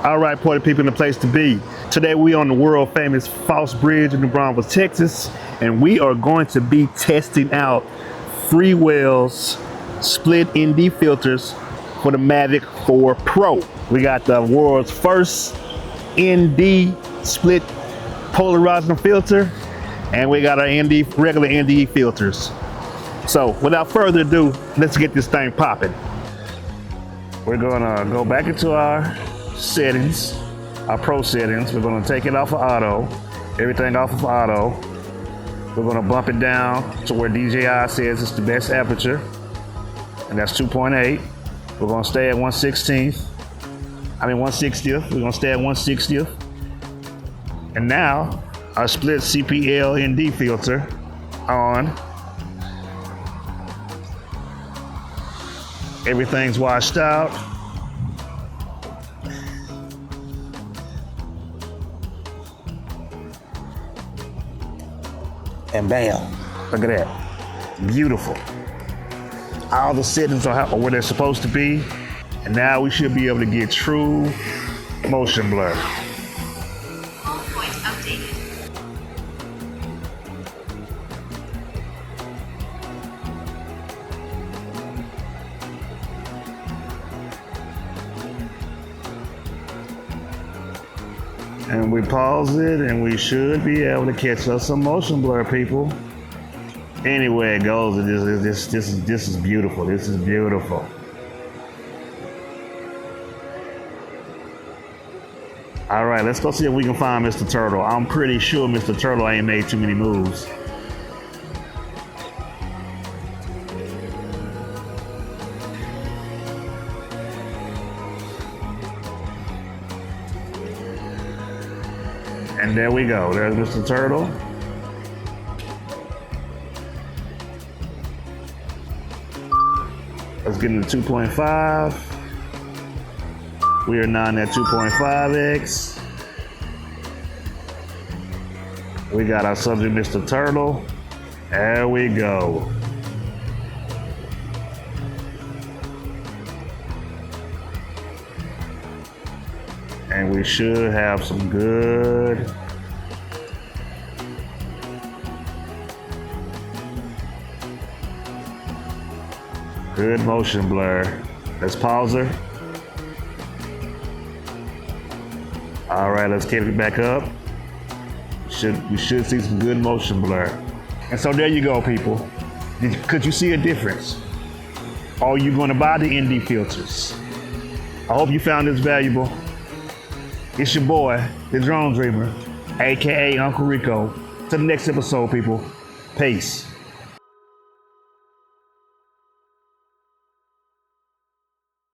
All right, party people in the place to be. Today we on the world famous False Bridge in New Braunfels, Texas, and we are going to be testing out Freewell's split ND filters for the Mavic 4 Pro. We got the world's first ND split polarizing filter, and we got our regular ND filters. So without further ado, let's get this thing popping. We're gonna go back into our settings, our pro settings. We're gonna take it off of auto, everything off of auto. We're gonna bump it down to where DJI says it's the best aperture, and that's 2.8. We're gonna stay at 1/60th. We're gonna stay at 1/60th. And now our split CPL ND filter on. Everything's washed out. And bam, look at that, beautiful. All the settings are where they're supposed to be. And now we should be able to get true motion blur. All points updated. And we pause it, and we should be able to catch us some motion blur, people. Anywhere it goes, this is beautiful. This is beautiful. All right, let's go see if we can find Mr. Turtle. I'm pretty sure Mr. Turtle ain't made too many moves. And there we go. There's Mr. Turtle. Let's get into 2.5. We are now at 2.5x. We got our subject, Mr. Turtle. There we go. And we should have some good motion blur. Let's pause her. All right, let's get it back up. We should see some good motion blur. And so there you go, people. Could you see a difference? Are you gonna buy the ND filters? I hope you found this valuable. It's your boy, the Drone Dreamer, AKA Uncle Rico. To the next episode, people. Peace.